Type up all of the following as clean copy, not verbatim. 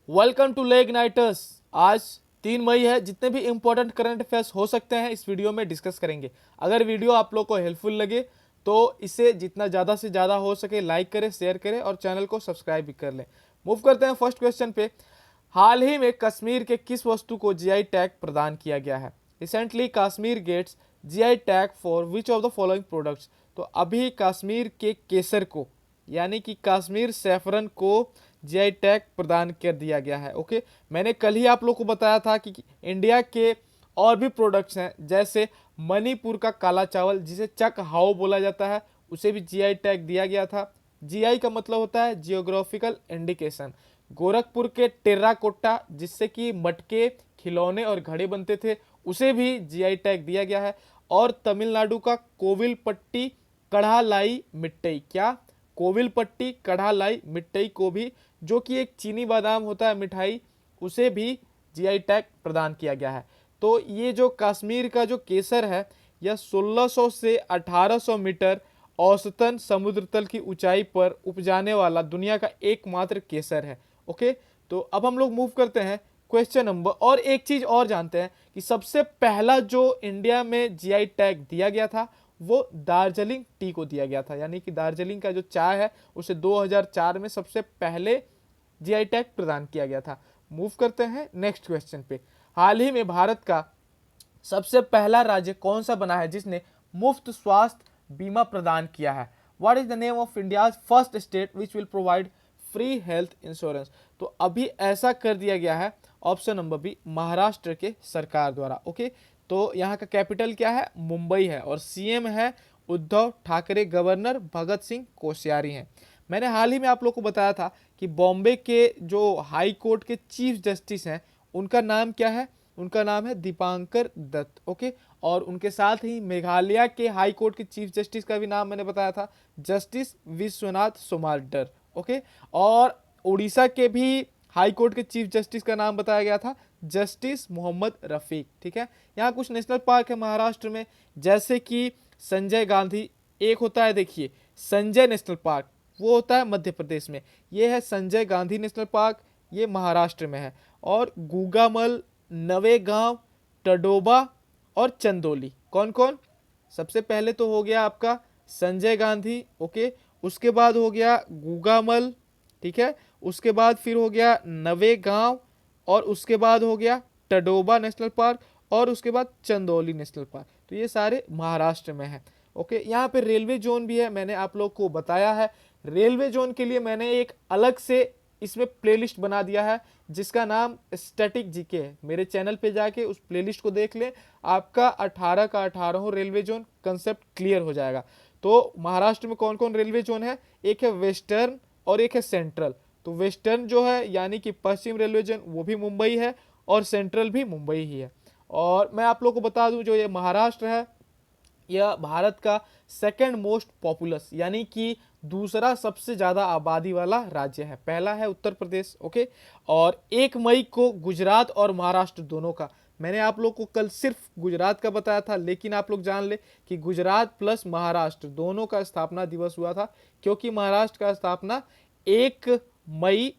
Welcome to leg नाइटर्स। आज 3 मई है। जितने भी इंपॉर्टेंट करंट अफेयर्स हो सकते हैं इस वीडियो में डिस्कस करेंगे। अगर वीडियो आप लोग को हेल्पफुल लगे तो इसे जितना ज़्यादा से ज़्यादा हो सके लाइक करें, शेयर करें और चैनल को सब्सक्राइब भी कर लें। मूव करते हैं फर्स्ट क्वेश्चन पे। हाल ही में कश्मीर के किस वस्तु को जीआई टैग प्रदान किया गया है? Recently Kashmir gets GI tag for which of the following products. तो अभी कश्मीर के केसर को यानी कि कश्मीर सैफरन को जीआई टैग प्रदान कर दिया गया है। ओके, मैंने कल ही आप लोग को बताया था कि इंडिया के और भी प्रोडक्ट्स हैं, जैसे मणिपुर का काला चावल जिसे चक हाओ बोला जाता है, उसे भी जीआई टैग दिया गया था। जीआई का मतलब होता है जियोग्राफिकल इंडिकेशन। गोरखपुर के टेर्राकोटा जिससे कि मटके, खिलौने और घड़े बनते थे, उसे भी जीआई टैग दिया गया है। और तमिलनाडु का कोविलपट्टी कढ़ालाई मिट्टई, क्या कोविलपट्टी कढ़ालाई मिट्टई को भी, जो कि एक चीनी बादाम होता है मिठाई, उसे भी जीआई टैग प्रदान किया गया है। तो ये जो कश्मीर का जो केसर है यह 1600 से 1800 मीटर औसतन समुद्र तल की ऊंचाई पर उपजाने वाला दुनिया का एकमात्र केसर है। ओके, तो अब हम लोग मूव करते हैं क्वेश्चन नंबर। और एक चीज और जानते हैं कि सबसे पहला जो इंडिया में जीआई टैग दिया गया था वो दार्जिलिंग टी को दिया गया था, यानी कि दार्जिलिंग का जो चाय है उसे 2004 में सबसे पहले जीआई टैग प्रदान किया गया था। मूव करते हैं नेक्स्ट क्वेश्चन पे। हाल ही में भारत का सबसे पहला राज्य कौन सा बना है जिसने मुफ्त स्वास्थ्य बीमा प्रदान किया है? What is the name of India's first state which will provide free health insurance? तो अभी ऐसा कर दिया गया है, ऑप्शन नंबर बी, महाराष्ट्र के सरकार द्वारा। ओके, तो यहाँ का कैपिटल क्या है? मुंबई है और सीएम है उद्धव ठाकरे, गवर्नर भगत सिंह कोश्यारी हैं। मैंने हाल ही में आप लोग को बताया था कि बॉम्बे के जो हाई कोर्ट के चीफ जस्टिस हैं उनका नाम क्या है? उनका नाम है दीपांकर दत्त। ओके, और उनके साथ ही मेघालय के हाई कोर्ट के चीफ जस्टिस का भी नाम मैंने बताया था, जस्टिस विश्वनाथ सोमार्डर। ओके, और उड़ीसा के भी हाई कोर्ट के चीफ जस्टिस का नाम बताया गया था, जस्टिस मोहम्मद रफीक। ठीक है, यहाँ कुछ नेशनल पार्क है महाराष्ट्र में, जैसे कि संजय गांधी एक होता है, देखिए संजय नेशनल पार्क, वो होता है मध्य प्रदेश में, ये है संजय गांधी नेशनल पार्क, ये महाराष्ट्र में है। और गूगामल, नवेगांव, टडोबा और चंदोली, कौन कौन? सबसे पहले तो हो गया आपका संजय गांधी। ओके, उसके बाद हो गया गूगामल, ठीक है, उसके बाद फिर हो गया नवेगांव, और उसके बाद हो गया टडोबा नेशनल पार्क, और उसके बाद चंदौली नेशनल पार्क। तो ये सारे महाराष्ट्र में है। ओके, यहाँ पे रेलवे जोन भी है, मैंने आप लोग को बताया है। रेलवे जोन के लिए मैंने एक अलग से इसमें प्लेलिस्ट बना दिया है जिसका नाम स्टैटिक जीके है। मेरे चैनल पे जाके उस प्लेलिस्ट को देख लें, आपका 18 का 18 रेलवे जोन कंसेप्ट क्लियर हो जाएगा। तो महाराष्ट्र में कौन कौन रेलवे जोन है? एक है वेस्टर्न और एक है सेंट्रल। तो वेस्टर्न जो है यानी कि पश्चिम रेलवे जोन, वो भी मुंबई है, और सेंट्रल भी मुंबई ही है। और मैं आप लोग को बता दूं, जो ये महाराष्ट्र है यह भारत का सेकंड मोस्ट पॉपुलस यानी कि दूसरा सबसे ज़्यादा आबादी वाला राज्य है। पहला है उत्तर प्रदेश। ओके, और 1 मई को गुजरात और महाराष्ट्र दोनों का, मैंने आप लोग को कल सिर्फ गुजरात का बताया था, लेकिन आप लोग जान ले कि गुजरात प्लस महाराष्ट्र दोनों का स्थापना दिवस हुआ था, क्योंकि महाराष्ट्र का स्थापना 1 मई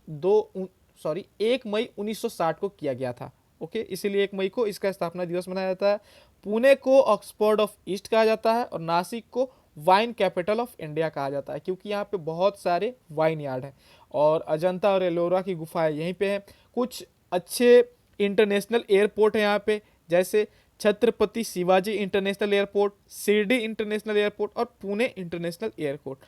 1960 को किया गया था। ओके, इसीलिए 1 मई को इसका स्थापना दिवस मनाया जाता है। पुणे को ऑक्सफोर्ड ऑफ ईस्ट कहा जाता है और नासिक को वाइन कैपिटल ऑफ इंडिया कहा जाता है, क्योंकि यहाँ पे बहुत सारे वाइन यार्ड हैं। और अजंता और एलोरा की गुफाएं यहीं पे हैं। कुछ अच्छे इंटरनेशनल एयरपोर्ट हैं यहाँ पे, जैसे Chhatrapati Shivaji international airport, Shirdi international airport और पुणे इंटरनेशनल एयरपोर्ट।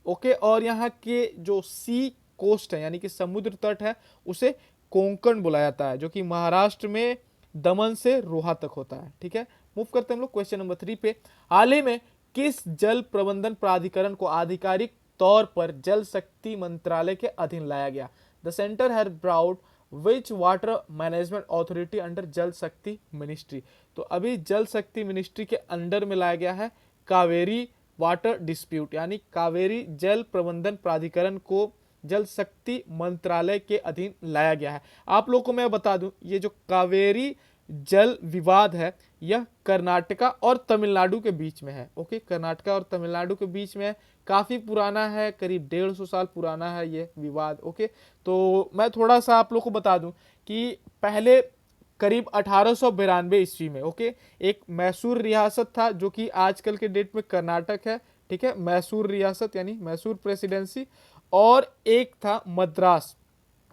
ओके, और यहाँ के जो सी कोस्ट है यानी कि समुद्र तट है उसे कोंकण बुलाया जाता है, जो कि महाराष्ट्र में दमन से रोहा तक होता है। ठीक है, मूव करते हैं हम लोग क्वेश्चन नंबर 3 पे। हाल ही में किस जल प्रबंधन प्राधिकरण को आधिकारिक तौर पर जल शक्ति मंत्रालय के अधीन लाया गया? The centre has brought which water management authority under Jal Shakti ministry? तो अभी जल शक्ति मिनिस्ट्री के अंडर में लाया गया है कावेरी वाटर डिस्प्यूट, यानी कावेरी जल प्रबंधन प्राधिकरण को जल शक्ति मंत्रालय के अधीन लाया गया है। आप लोगों को मैं बता दूं, ये जो कावेरी जल विवाद है यह कर्नाटका और तमिलनाडु के बीच में है। ओके, कर्नाटका और तमिलनाडु के बीच में है, काफ़ी पुराना है, करीब 150 साल पुराना है ये विवाद। ओके, तो मैं थोड़ा सा आप लोग को बता दूं कि पहले करीब 1892 ईस्वी में, ओके, एक मैसूर रियासत था जो कि आजकल के डेट में कर्नाटक है। ठीक है, मैसूर रियासत यानी मैसूर प्रेसिडेंसी, और एक था मद्रास,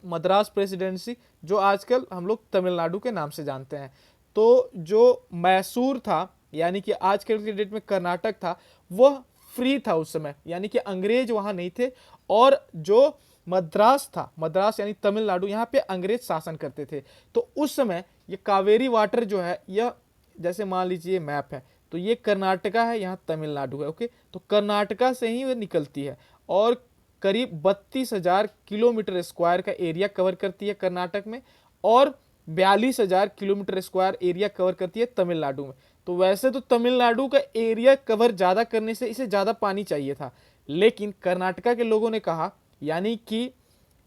मद्रास प्रेसिडेंसी, जो आजकल हम लोग तमिलनाडु के नाम से जानते हैं। तो जो मैसूर था यानी कि आजकल के डेट में कर्नाटक था, वह फ्री था उस समय, यानी कि अंग्रेज वहां नहीं थे। और जो मद्रास था, मद्रास यानी तमिलनाडु, यहाँ पे अंग्रेज शासन करते थे। तो उस समय ये कावेरी वाटर जो है, यह जैसे मान लीजिए मैप है, तो ये कर्नाटका है, यहाँ तमिलनाडु है। ओके, तो कर्नाटका से ही वह निकलती है और करीब 32,000 किलोमीटर स्क्वायर का एरिया कवर करती है कर्नाटक में, और 42,000 किलोमीटर स्क्वायर एरिया कवर करती है तमिलनाडु में। तो वैसे तो तमिलनाडु का एरिया कवर ज़्यादा करने से इसे ज़्यादा पानी चाहिए था, लेकिन कर्नाटका के लोगों ने कहा, यानी कि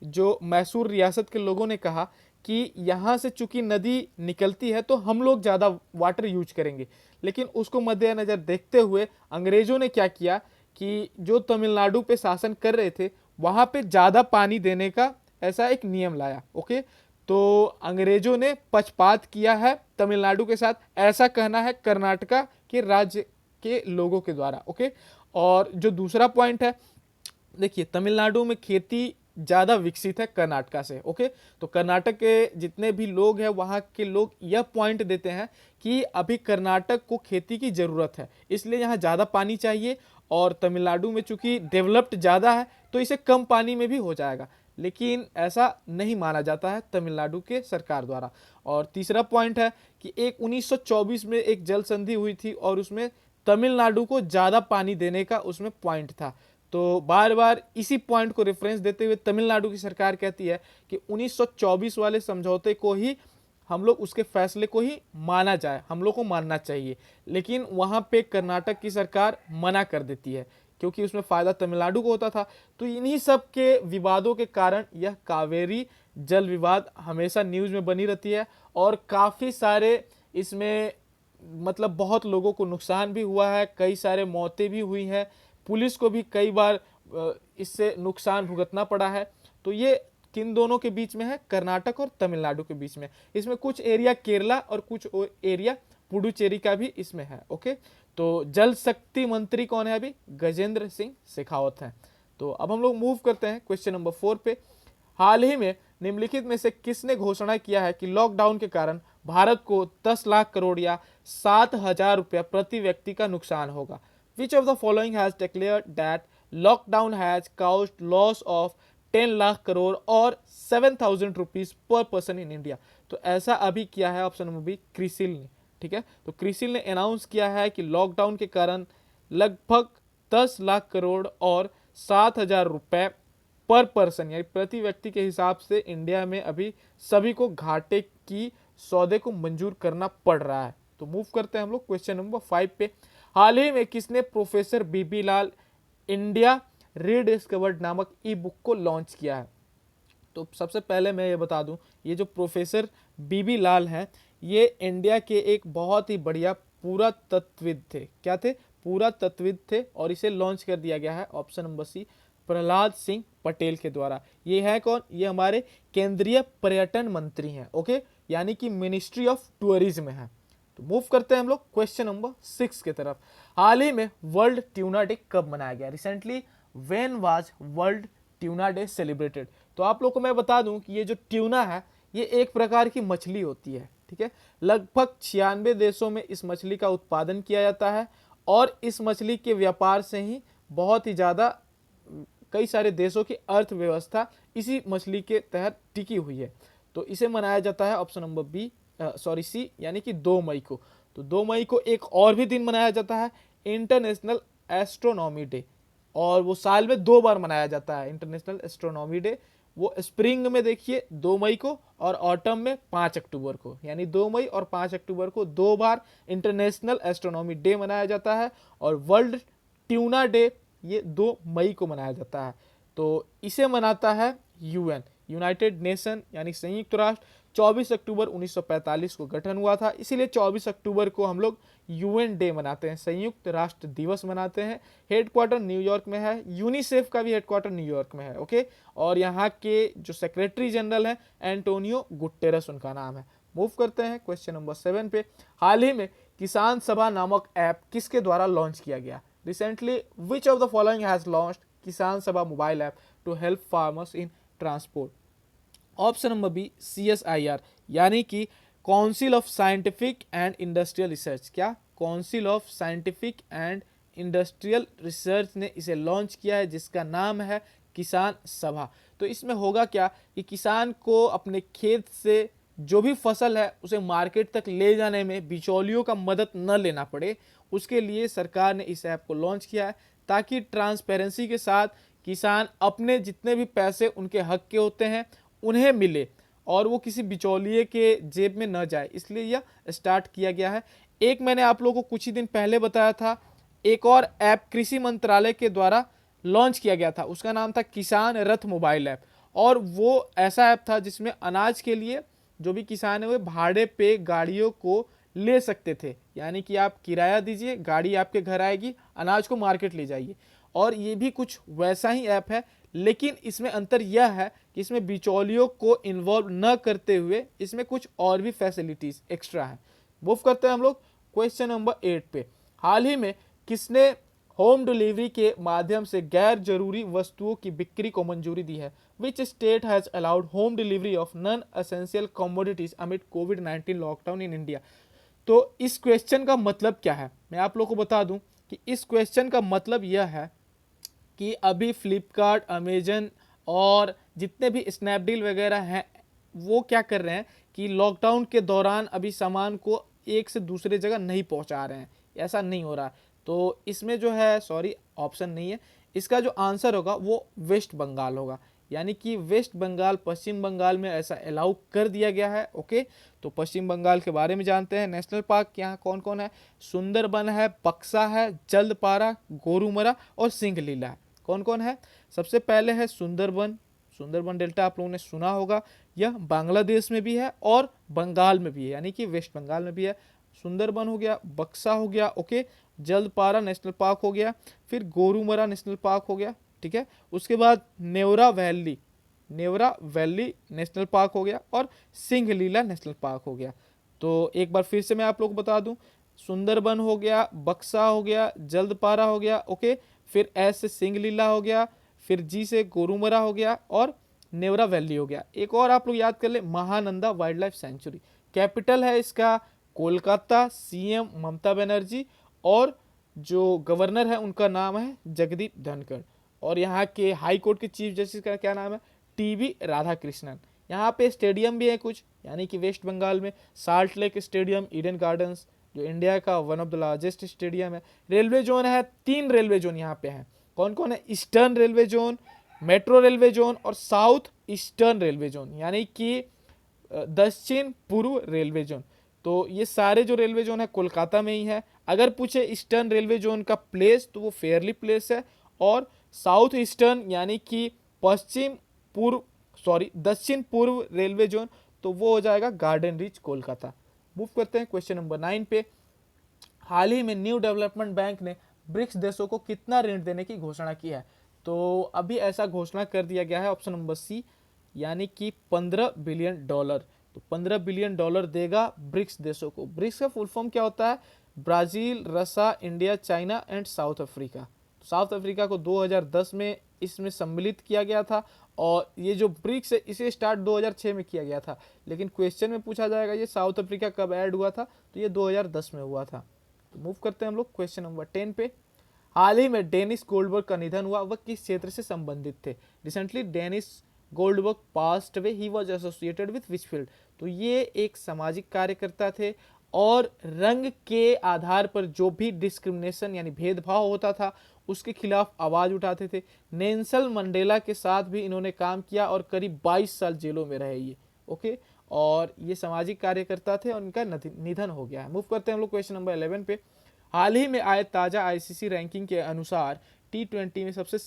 जो मैसूर रियासत के लोगों ने कहा कि यहाँ से चूंकि नदी निकलती है तो हम लोग ज़्यादा वाटर यूज करेंगे। लेकिन उसको मद्देनज़र देखते हुए अंग्रेज़ों ने क्या किया कि जो तमिलनाडु पे शासन कर रहे थे वहाँ पे ज़्यादा पानी देने का ऐसा एक नियम लाया। ओके, तो अंग्रेज़ों ने पक्षपात किया है तमिलनाडु के साथ, ऐसा कहना है कर्नाटका के राज्य के लोगों के द्वारा। ओके, और जो दूसरा पॉइंट है, देखिए तमिलनाडु में खेती ज़्यादा विकसित है कर्नाटका से। ओके, तो कर्नाटक के जितने भी लोग हैं वहाँ के लोग यह पॉइंट देते हैं कि अभी कर्नाटक को खेती की ज़रूरत है, इसलिए यहाँ ज़्यादा पानी चाहिए। और तमिलनाडु में चूंकि डेवलप्ड ज़्यादा है तो इसे कम पानी में भी हो जाएगा, लेकिन ऐसा नहीं माना जाता है तमिलनाडु के सरकार द्वारा। और तीसरा पॉइंट है कि एक 1924 में एक जल संधि हुई थी और उसमें तमिलनाडु को ज़्यादा पानी देने का उसमें पॉइंट था। तो बार बार इसी पॉइंट को रेफरेंस देते हुए तमिलनाडु की सरकार कहती है कि 1924 वाले समझौते को ही हम लोग, उसके फैसले को ही माना जाए, हम लोग को मानना चाहिए। लेकिन वहाँ पे कर्नाटक की सरकार मना कर देती है क्योंकि उसमें फ़ायदा तमिलनाडु को होता था। तो इन्हीं सब के विवादों के कारण यह कावेरी जल विवाद हमेशा न्यूज़ में बनी रहती है, और काफ़ी सारे इसमें मतलब बहुत लोगों को नुकसान भी हुआ है, कई सारे मौतें भी हुई हैं, पुलिस को भी कई बार इससे नुकसान भुगतना पड़ा है। तो ये किन दोनों के बीच में है? कर्नाटक और तमिलनाडु के बीच में। इसमें कुछ एरिया केरला और कुछ एरिया पुडुचेरी का भी इसमें है। ओके, तो जल शक्ति मंत्री कौन है अभी? गजेंद्र सिंह शेखावत हैं। तो अब हम लोग मूव करते हैं क्वेश्चन नंबर 4 पे। हाल ही में निम्नलिखित में से किसने घोषणा किया है कि लॉकडाउन के कारण भारत को 10 लाख करोड़ या 7,000 रुपया प्रति व्यक्ति का नुकसान होगा? Which of the following has declared that lockdown has caused loss of 10 lakh crore और 7,000 rupees per person in India? तो ऐसा अभी किया है ऑप्शन नंबर बी, क्रिसिल ने। ठीक है, तो क्रिसिल ने अनाउंस किया है कि लॉकडाउन के कारण लगभग 10 लाख करोड़ और 7,000 रुपए पर पर्सन यानी प्रति व्यक्ति के हिसाब से इंडिया में अभी सभी को घाटे की सौदे को मंजूर करना पड़ रहा है। तो मूव करते हैं हम लोग क्वेश्चन नंबर 5 पे। हाल ही में किसने प्रोफेसर बीबी लाल इंडिया रीडिस्कवर्ड नामक ई बुक को लॉन्च किया है? तो सबसे पहले मैं ये बता दूं, ये जो प्रोफेसर बीबी लाल हैं, ये इंडिया के एक बहुत ही बढ़िया पुरातत्वविद थे। क्या थे? पुरातत्वविद थे, और इसे लॉन्च कर दिया गया है option number C, Prahlad Singh Patel के द्वारा। ये है कौन? ये हमारे केंद्रीय पर्यटन मंत्री हैं। ओके, यानी कि मिनिस्ट्री ऑफ टूरिज्म है। तो मूव करते हैं हम लोग क्वेश्चन नंबर 6 की तरफ। हाल ही में वर्ल्ड ट्यूना डे कब मनाया गया? Recently when was world tuna day celebrated? तो आप लोग को मैं बता दूं कि ये जो ट्यूना है ये एक प्रकार की मछली होती है। ठीक है, लगभग 96 देशों में इस मछली का उत्पादन किया जाता है, और इस मछली के व्यापार से ही बहुत ही ज़्यादा कई सारे देशों की अर्थव्यवस्था इसी मछली के तहत टिकी हुई है। तो इसे मनाया जाता है option number B, sorry C, यानी कि 2 मई को। तो 2 मई को एक और भी दिन मनाया जाता है, इंटरनेशनल एस्ट्रोनॉमी डे, और वो साल में 2 बार मनाया जाता है इंटरनेशनल एस्ट्रोनॉमी डे। वो स्प्रिंग में देखिए 2 मई को, और ऑटम में 5 अक्टूबर को, यानी 2 मई और 5 अक्टूबर को 2 बार इंटरनेशनल एस्ट्रोनॉमी डे मनाया जाता है। और वर्ल्ड ट्यूना डे ये 2 मई को मनाया जाता है। तो इसे मनाता है यूएन। यूनाइटेड नेशन यानी संयुक्त राष्ट्र 24 अक्टूबर 1945 को गठन हुआ था, इसीलिए 24 अक्टूबर को हम लोग यूएन डे मनाते हैं, संयुक्त राष्ट्र दिवस मनाते हैं। हेडक्वार्टर न्यूयॉर्क में है, यूनिसेफ का भी हेडक्वार्टर न्यूयॉर्क में है, ओके। और यहाँ के जो सेक्रेटरी जनरल हैं एंटोनियो गुटेरस उनका नाम है। मूव करते हैं क्वेश्चन नंबर 7 पे। हाल ही में किसान सभा नामक ऐप किसके द्वारा लॉन्च किया गया? Recently which of the following has launched Kisan Sabha mobile app to help farmers in transport? Option number B CSIR यानी कि council of scientific and industrial research. क्या? Council of scientific and industrial research ने इसे launch किया है, जिसका नाम है किसान सभा। तो इसमें होगा क्या कि किसान को अपने खेत से जो भी फसल है उसे मार्केट तक ले जाने में बिचौलियों का मदद न लेना पड़े, उसके लिए सरकार ने इस ऐप को लॉन्च किया है, ताकि ट्रांसपेरेंसी के साथ किसान अपने जितने भी पैसे उनके हक के होते हैं उन्हें मिले और वो किसी बिचौलिए के जेब में न जाए, इसलिए यह स्टार्ट किया गया है। एक मैंने आप लोगों को कुछ ही दिन पहले बताया था, एक और ऐप कृषि मंत्रालय के द्वारा लॉन्च किया गया था, उसका नाम था किसान रथ मोबाइल ऐप। और वो ऐसा ऐप था जिसमें अनाज के लिए जो भी किसान है वे भाड़े पे गाड़ियों को ले सकते थे, यानी कि आप किराया दीजिए, गाड़ी आपके घर आएगी, अनाज को मार्केट ले जाइए। और ये भी कुछ वैसा ही ऐप है, लेकिन इसमें अंतर यह है कि इसमें बिचौलियों को इन्वॉल्व न करते हुए इसमें कुछ और भी फैसिलिटीज एक्स्ट्रा है। मूव करते हैं हम लोग क्वेश्चन नंबर 8 पे। हाल ही में किसने होम डिलीवरी के माध्यम से गैर जरूरी वस्तुओं की बिक्री को मंजूरी दी है? Which state has allowed home delivery of non essential commodities amid covid lockdown in India? तो इस क्वेश्चन का मतलब क्या है, मैं आप लोगों को बता दूं कि इस क्वेश्चन का मतलब यह है कि अभी फ्लिपकार्ट, अमेजन और जितने भी स्नैपडील वगैरह हैं वो क्या कर रहे हैं कि लॉकडाउन के दौरान अभी सामान को एक से दूसरे जगह नहीं पहुंचा रहे हैं, ऐसा नहीं हो रहा। तो इसमें जो है, सॉरी ऑप्शन नहीं है, इसका जो आंसर होगा वो वेस्ट बंगाल होगा, यानी कि वेस्ट बंगाल, पश्चिम बंगाल में ऐसा अलाउ कर दिया गया है, ओके। तो पश्चिम बंगाल के बारे में जानते हैं। नेशनल पार्क यहाँ कौन कौन है? सुंदरबन है, बक्सा है, जल्दपारा, गोरुमरा और सिंगलीला है। कौन कौन है? सबसे पहले है सुंदरबन। सुंदरबन डेल्टा आप लोगों ने सुना होगा, यह बांग्लादेश में भी है और बंगाल में भी है, यानी कि वेस्ट बंगाल में भी है। सुंदरबन हो गया, बक्सा हो गया, ओके, जल्दपारा नेशनल पार्क हो गया, फिर गोरुमरा नेशनल पार्क हो गया, ठीक है। उसके बाद नेवरा वैली नेशनल पार्क हो गया और सिंगलीला नेशनल पार्क हो गया। तो एक बार फिर से मैं आप लोग को बता दूं, सुंदरबन हो गया, बक्सा हो गया, जल्दपारा हो गया, ओके, फिर एस से सिंगलीला हो गया, फिर जी से गोरुमरा हो गया और नेवरा वैली हो गया। एक और आप लोग याद कर ले, Mahananda wild life sanctuary. Capital है इसका कोलकाता, सीएम ममता बनर्जी और जो गवर्नर है उनका नाम है जगदीप धनखड़। और यहाँ के हाई कोर्ट के चीफ जस्टिस का क्या नाम है? टीबी राधाकृष्णन। यहाँ पे स्टेडियम भी है कुछ, यानी कि वेस्ट बंगाल में salt lake stadium, Eden gardens, जो इंडिया का one of the largest stadium है। रेलवे जोन है, 3 रेलवे जोन यहाँ पे हैं। कौन कौन है? Eastern railway zone, metro railway zone और साउथ ईस्टर्न रेलवे जोन, यानी कि दक्षिण पूर्व रेलवे जोन। तो ये सारे जो रेलवे जोन है कोलकाता में ही है। अगर पूछे ईस्टर्न रेलवे जोन का प्लेस तो वो फेयरली प्लेस है, और साउथ ईस्टर्न यानी कि दक्षिण पूर्व रेलवे जोन, तो वो हो जाएगा गार्डन रीच कोलकाता। मूव करते हैं क्वेश्चन नंबर 9 पे। हाल ही में न्यू डेवलपमेंट बैंक ने ब्रिक्स देशों को कितना ऋण देने की घोषणा की है? तो अभी ऐसा घोषणा कर दिया गया है, ऑप्शन नंबर सी, यानी कि $15 बिलियन। तो $15 बिलियन देगा ब्रिक्स देशों को। ब्रिक्स का फुल फॉर्म क्या होता है? ब्राजील, रसा, India, China and south Africa. South Africa को 2010 में इसमें सम्मिलित किया गया था, और ये जो ब्रिक्स है इसे स्टार्ट 2006 में किया गया था, लेकिन क्वेश्चन में पूछा जाएगा ये साउथ अफ्रीका कब ऐड हुआ था, तो ये 2010 में हुआ था। तो मूव करते हैं हम लोग क्वेश्चन नंबर 10 पे। हाल ही में डेनिस गोल्डबर्ग का निधन हुआ, वह किस क्षेत्र से संबंधित थे? Recently Dennis Goldberg passed away, he was associated with which field? तो ये एक सामाजिक कार्यकर्ता थे, और रंग के आधार पर जो भी डिस्क्रिमिनेशन यानी भेदभाव होता था उसके खिलाफ आवाज उठाते थे। नेल्सन मंडेला के साथ भी इन्होंने काम किया और करीब 22 साल जेलों में रहे ये, ओके। और ये सामाजिक कार्यकर्ता थे और उनका निधन हो गया है। मूव करते हैं हम लोग क्वेश्चन नंबर 11 पे। हाल ही में आए ताजा आईसीसी रैंकिंग के अनुसार T20 में सबसे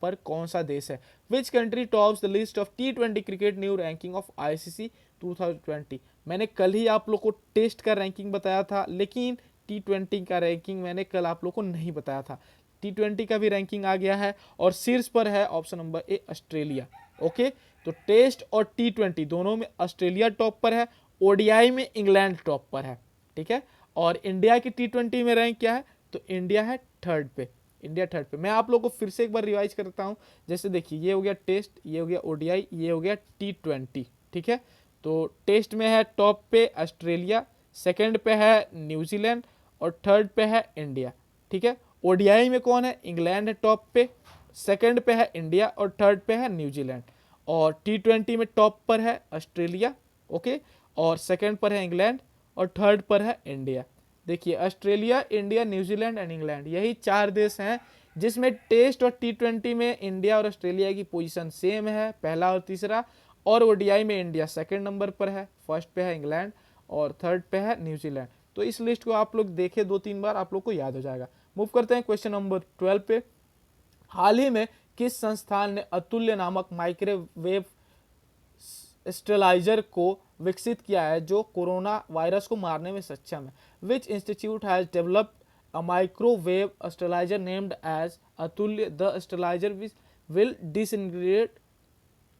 पर कौन सा देश है? Which country tops the list of T20 cricket new ranking of ICC 2020? मैंने कल ही आप लोग को टेस्ट का रैंकिंग बताया था, लेकिन T20 का रैंकिंग मैंने कल आप लोग को नहीं बताया था। T20 का भी रैंकिंग आ गया है और शीर्ष पर है option number A Australia. Okay, तो टेस्ट और T20 दोनों में ऑस्ट्रेलिया टॉप पर है, ODI में इंग्लैंड टॉप पर है, ठीक है। और इंडिया की T20 में रैंक क्या है? तो इंडिया है थर्ड पे, इंडिया थर्ड पे। मैं आप लोगों को फिर से एक बार रिवाइज करता हूँ। जैसे देखिए, ये हो गया टेस्ट, ये हो गया ODI, ये हो गया T20, ठीक है। तो टेस्ट में है टॉप पे ऑस्ट्रेलिया, सेकंड पे है न्यूजीलैंड और थर्ड पे है इंडिया, ठीक है। ODI में कौन है? इंग्लैंड है टॉप पे, सेकंड पे है इंडिया और थर्ड पे है न्यूजीलैंड। और T20 में टॉप पर है ऑस्ट्रेलिया, ओके, और सेकंड पर है इंग्लैंड और थर्ड पर है इंडिया। देखिए, Australia, India, New Zealand and England, यही 4 देश हैं जिसमें टेस्ट और T20 में इंडिया और ऑस्ट्रेलिया की पोजीशन सेम है, पहला और तीसरा। और ODI में इंडिया सेकंड नंबर पर है, फर्स्ट पे है इंग्लैंड और थर्ड पे है न्यूजीलैंड। तो इस लिस्ट को आप लोग देखें 2-3 बार, आप लोग को याद हो जाएगा। मूव करते हैं क्वेश्चन नंबर 12 पे। हाल ही में किस संस्थान ने अतुल्य नामक माइक्रोवेव स्टेलाइजर को विकसित किया है जो कोरोना वायरस को मारने में सक्षम है? Which institute has developed a microwave steriliser named as Atulya the steriliser will disintegrate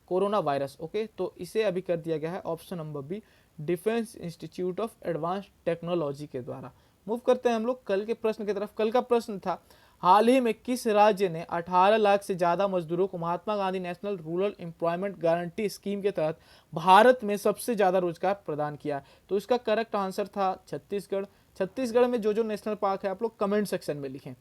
corona virus. Okay, तो इसे अभी कर दिया गया है option number B, defence institute of advance technology के द्वारा। मूव करते हैं हम लोग कल के प्रश्न की तरफ। कल का प्रश्न था, हाल ही में किस राज्य ने 18 लाख से ज्यादा मजदूरों को Mahatma Gandhi national rural employment guarantee scheme के तहत भारत में सबसे ज्यादा रोजगार प्रदान किया? तो इसका करेक्ट आंसर था छत्तीसगढ़। छत्तीसगढ़ में जो जो नेशनल पार्क है आप लोग कमेंट सेक्शन में लिखें।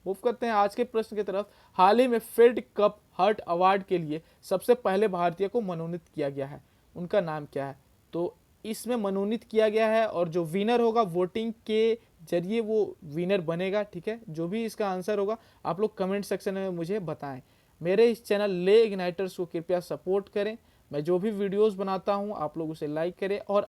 मूव करते हैं आज के प्रश्न की तरफ। हाल ही में फील्ड कप हर्ट अवार्ड के लिए सबसे पहले भारतीय को मनोनीत किया गया है, उनका नाम क्या है? तो इसमें मनोनीत किया गया है और जो विनर होगा वोटिंग के जरिए वो विनर बनेगा, ठीक है। जो भी इसका आंसर होगा आप लोग कमेंट सेक्शन में मुझे बताएं। मेरे इस चैनल ले इग्नाइटर्स को कृपया सपोर्ट करें। मैं जो भी वीडियोस बनाता हूं आप लोग उसे लाइक करें और